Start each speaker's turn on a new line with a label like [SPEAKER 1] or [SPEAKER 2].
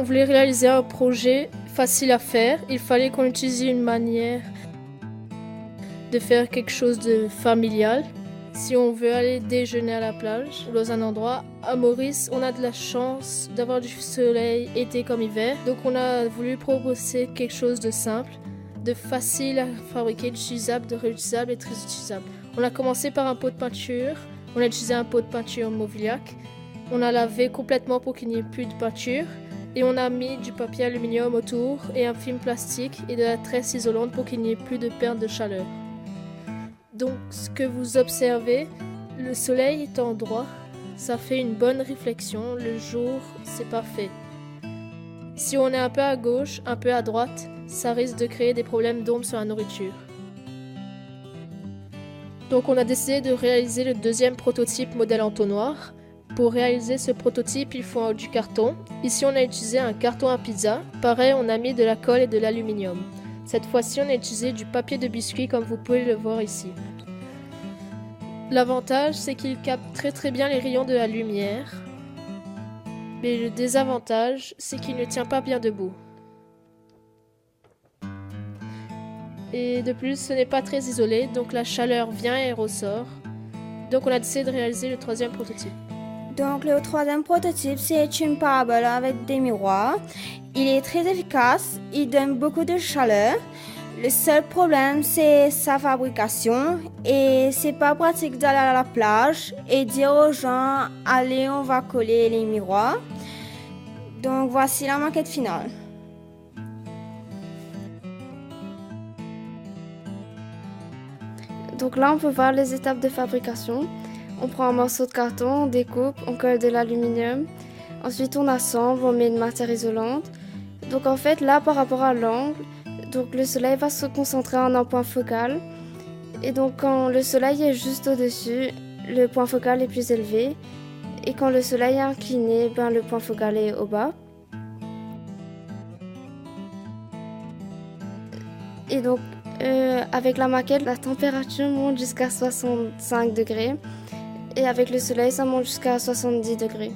[SPEAKER 1] On voulait réaliser un projet facile à faire. Il fallait qu'on utilise une manière de faire quelque chose de familial. Si on veut aller déjeuner à la plage ou dans un endroit, à Maurice, on a de la chance d'avoir du soleil été comme hiver. Donc on a voulu proposer quelque chose de simple, de facile à fabriquer, d'utilisable, de réutilisable et très utilisable. On a commencé par un pot de peinture. On a utilisé un pot de peinture Mobiliac. On a lavé complètement pour qu'il n'y ait plus de peinture. Et on a mis du papier aluminium autour et un film plastique et de la tresse isolante pour qu'il n'y ait plus de perte de chaleur. Donc ce que vous observez, le soleil étant droit, ça fait une bonne réflexion. Le jour, c'est parfait. Si on est un peu à gauche, un peu à droite, ça risque de créer des problèmes d'ombre sur la nourriture. Donc on a décidé de réaliser le deuxième prototype modèle entonnoir. Pour réaliser ce prototype, il faut du carton. Ici, on a utilisé un carton à pizza. Pareil, on a mis de la colle et de l'aluminium. Cette fois-ci, on a utilisé du papier de biscuit comme vous pouvez le voir ici. L'avantage, c'est qu'il capte très bien les rayons de la lumière. Mais le désavantage, c'est qu'il ne tient pas bien debout. Et de plus, ce n'est pas très isolé, donc la chaleur vient et ressort. Donc on a décidé de réaliser le troisième prototype.
[SPEAKER 2] Donc le troisième prototype, c'est une parabole avec des miroirs. Il est très efficace, il donne beaucoup de chaleur. Le seul problème, c'est sa fabrication et c'est pas pratique d'aller à la plage et dire aux gens, allez, on va coller les miroirs. Donc voici la maquette finale.
[SPEAKER 3] Donc là, on peut voir les étapes de fabrication. On prend un morceau de carton, on découpe, on colle de l'aluminium. Ensuite, on assemble, on met une matière isolante. Donc en fait, là, par rapport à l'angle, donc le soleil va se concentrer en un point focal. Et donc quand le soleil est juste au-dessus, le point focal est plus élevé. Et quand le soleil est incliné, le point focal est au bas. Et donc, avec la maquette, la température monte jusqu'à 65 degrés. Et avec le soleil, ça monte jusqu'à 70 degrés.